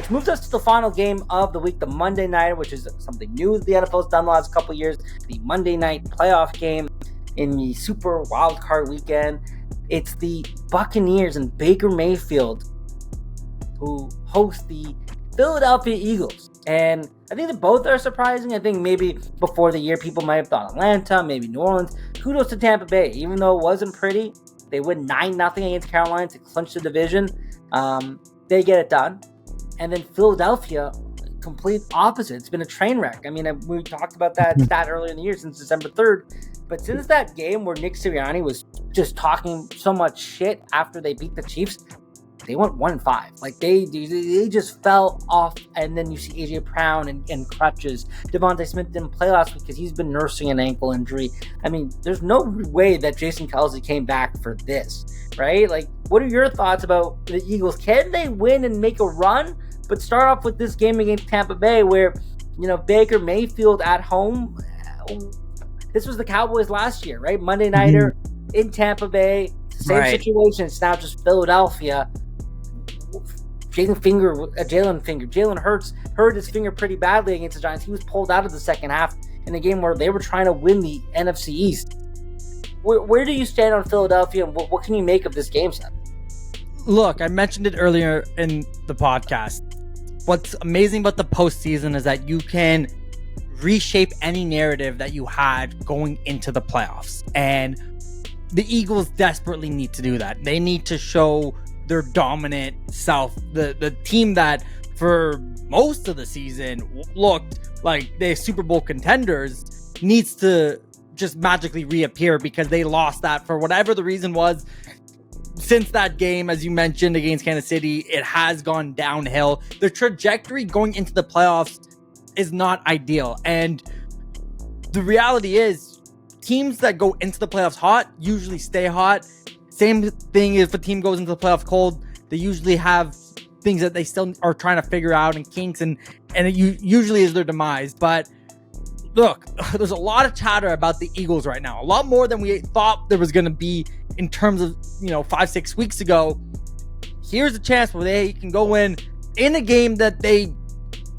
which moves us to the final game of the week, the Monday night, which is something new the NFL's done the last couple of years, the Monday night playoff game in the Super Wildcard weekend. It's the Buccaneers and Baker Mayfield who host the Philadelphia Eagles. And I think that both are surprising. I think maybe before the year, people might have thought Atlanta, maybe New Orleans. Kudos to Tampa Bay. Even though it wasn't pretty, they win 9-0 against Carolina to clinch the division. They get it done. And then Philadelphia, complete opposite. It's been a train wreck. I mean, we talked about that stat earlier in the year since December 3rd. But since that game where Nick Sirianni was just talking so much shit after they beat the Chiefs, they went 1-5. Like they just fell off. And then you see AJ Brown and crutches. Devontae Smith didn't play last week because he's been nursing an ankle injury. I mean, there's no way that Jason Kelce came back for this, right? Like, what are your thoughts about the Eagles? Can they win and make a run? But start off with this game against Tampa Bay where, Baker Mayfield at home. This was the Cowboys last year, right? Monday nighter in Tampa Bay. Same situation. It's now just Philadelphia. Jalen Hurts hurt his finger pretty badly against the Giants. He was pulled out of the second half in a game where they were trying to win the NFC East. Where do you stand on Philadelphia, and what can you make of this game set? Look, I mentioned it earlier in the podcast. What's amazing about the postseason is that you can reshape any narrative that you had going into the playoffs. And the Eagles desperately need to do that. They need to show their dominant self. The team that for most of the season looked like they're Super Bowl contenders needs to just magically reappear because they lost that for whatever the reason was. Since that game, as you mentioned, against Kansas City, it has gone downhill. The trajectory going into the playoffs is not ideal. And the reality is, teams that go into the playoffs hot usually stay hot. Same thing if a team goes into the playoffs cold, they usually have things that they still are trying to figure out and kinks, and it usually is their demise. But look, there's a lot of chatter about the Eagles right now. A lot more than we thought there was going to be in terms of, 5-6 weeks ago. Here's a chance where they can go in a game that they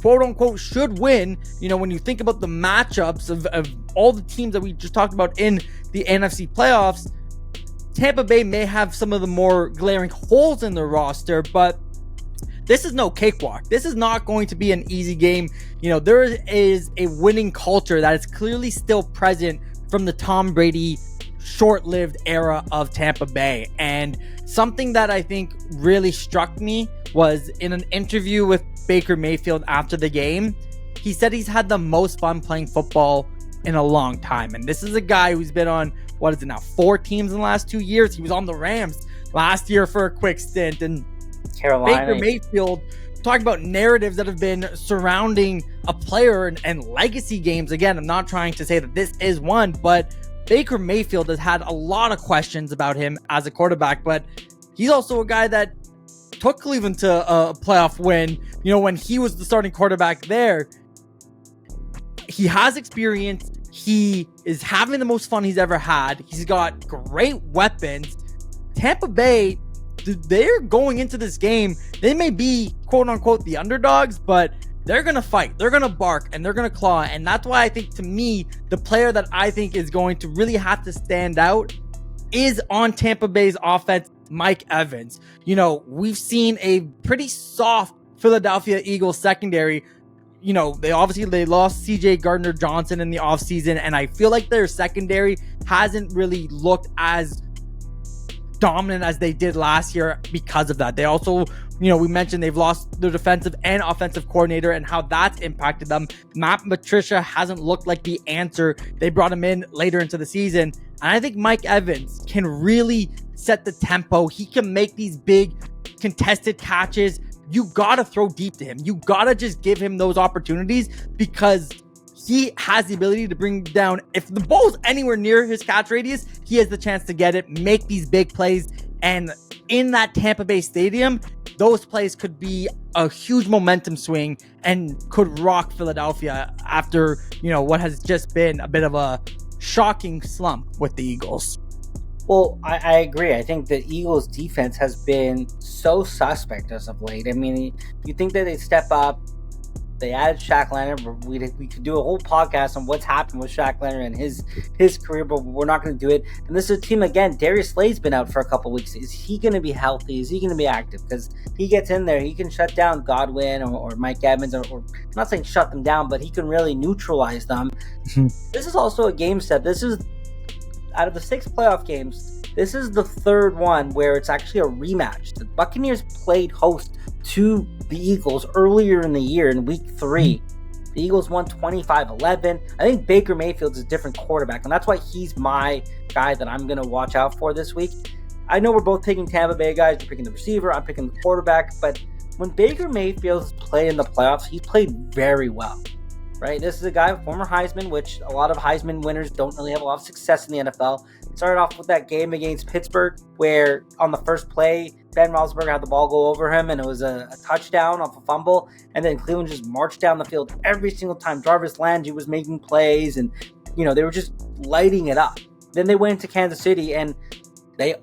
quote unquote should win. When you think about the matchups of all the teams that we just talked about in the NFC playoffs, Tampa Bay may have some of the more glaring holes in their roster, but this is no cakewalk. This is not going to be an easy game. There is a winning culture that is clearly still present from the Tom Brady short-lived era of Tampa Bay. And something that I think really struck me was in an interview with Baker Mayfield after the game, he said he's had the most fun playing football in a long time. And this is a guy who's been on, 4 teams in the last 2 years. He was on the Rams last year for a quick stint. And Carolina. Baker Mayfield, talking about narratives that have been surrounding a player and legacy games. Again, I'm not trying to say that this is one, but Baker Mayfield has had a lot of questions about him as a quarterback, but he's also a guy that took Cleveland to a playoff win, when he was the starting quarterback there. He has experience. He is having the most fun he's ever had. He's got great weapons. Tampa Bay, they're going into this game. They may be quote unquote the underdogs, but they're going to fight. They're going to bark and they're going to claw. And that's why I think, to me, the player that I think is going to really have to stand out is on Tampa Bay's offense, Mike Evans. We've seen a pretty soft Philadelphia Eagles secondary. They lost CJ Gardner-Johnson in the offseason, and I feel like their secondary hasn't really looked as dominant as they did last year because of that. They also, we mentioned they've lost their defensive and offensive coordinator and how that's impacted them. Matt Patricia hasn't looked like the answer. They brought him in later into the season, and I think Mike Evans can really set the tempo. He can make these big contested catches. You gotta throw deep to him. You gotta just give him those opportunities because he has the ability to bring down, if the ball's anywhere near his catch radius, he has the chance to get it, make these big plays. And in that Tampa Bay stadium, those plays could be a huge momentum swing and could rock Philadelphia after, what has just been a bit of a shocking slump with the Eagles. Well, I agree. I think the Eagles' defense has been so suspect as of late. I mean, you think that they step up. They added Shaq Leonard. We could do a whole podcast on what's happened with Shaq Leonard and his career, but we're not going to do it. And this is a team, again, Darius Slay's been out for a couple weeks. Is he going to be healthy? Is he going to be active? Because he gets in there, he can shut down Godwin or Mike Evans, or I'm not saying shut them down, but he can really neutralize them. This is also a game set. This is, out of the 6 playoff games, this is the third one where it's actually a rematch. The Buccaneers played host to the Eagles earlier in the year in week 3. The Eagles won 25-11. I think Baker Mayfield's a different quarterback, and that's why he's my guy that I'm going to watch out for this week. I know we're both picking Tampa Bay guys. You're picking the receiver. I'm picking the quarterback. But when Baker Mayfield's played in the playoffs, he's played very well. Right? This is a guy, former Heisman, which a lot of Heisman winners don't really have a lot of success in the NFL. Started off with that game against Pittsburgh where on the first play, Ben Roethlisberger had the ball go over him and it was a touchdown off a fumble. And then Cleveland just marched down the field every single time. Jarvis Landry was making plays and, they were just lighting it up. Then they went to Kansas City and they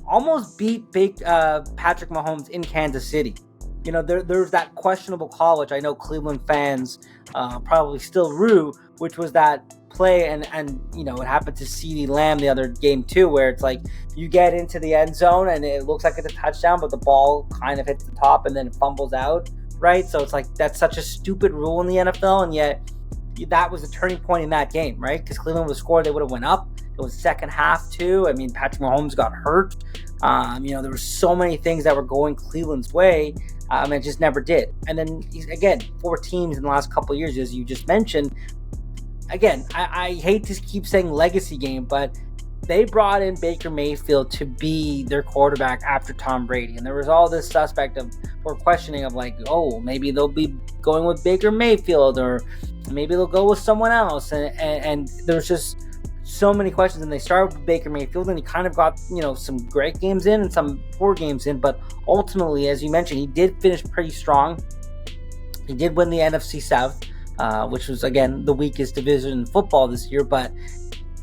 almost beat Patrick Mahomes in Kansas City. There's that questionable call, which I know Cleveland fans probably still rue, which was that play, and it happened to CeeDee Lamb the other game too, where it's like you get into the end zone and it looks like it's a touchdown, but the ball kind of hits the top and then it fumbles out, right? So it's like that's such a stupid rule in the NFL, and yet that was the turning point in that game, right? Because Cleveland would score, they would have went up. It was second half too. I mean, Patrick Mahomes got hurt. There were so many things that were going Cleveland's way, and it just never did. And then, again, 4 teams in the last couple of years, as you just mentioned. Again, I hate to keep saying legacy game, but they brought in Baker Mayfield to be their quarterback after Tom Brady. And there was all this suspect or questioning of like, oh, maybe they'll be going with Baker Mayfield or maybe they'll go with someone else. And there's just so many questions, and they started with Baker Mayfield, and he kind of got some great games in and some poor games in, but ultimately, as you mentioned, he did finish pretty strong. He did win the NFC South, which was again the weakest division in football this year, but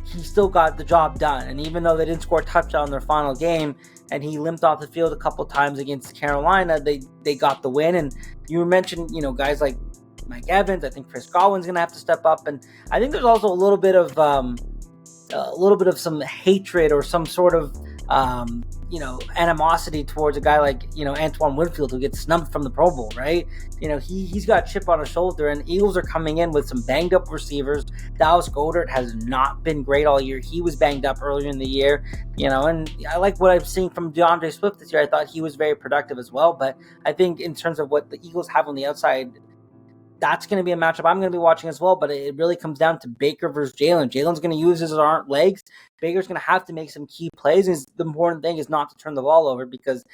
he still got the job done. And even though they didn't score a touchdown in their final game, and he limped off the field a couple times against Carolina, they got the win. And you mentioned guys like Mike Evans. I think Chris Godwin's going to have to step up, and I think there's also a little bit of some hatred or some sort of animosity towards a guy like Antoine Winfield, who gets snubbed from the Pro Bowl, right? He's got a chip on his shoulder, and Eagles are coming in with some banged up receivers. Dallas Goedert has not been great all year. He was banged up earlier in the year, and I like what I've seen from DeAndre Swift this year. I thought he was very productive as well, but I think in terms of what the Eagles have on the outside, that's going to be a matchup I'm going to be watching as well, but it really comes down to Baker versus Jalen. Jalen's going to use his legs. Baker's going to have to make some key plays, and the important thing is not to turn the ball over, because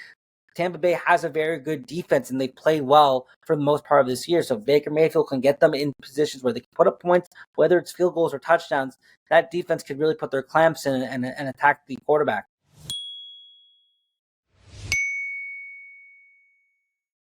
Tampa Bay has a very good defense, and they played well for the most part of this year. So if Baker Mayfield can get them in positions where they can put up points, whether it's field goals or touchdowns, that defense could really put their clamps in and attack the quarterback.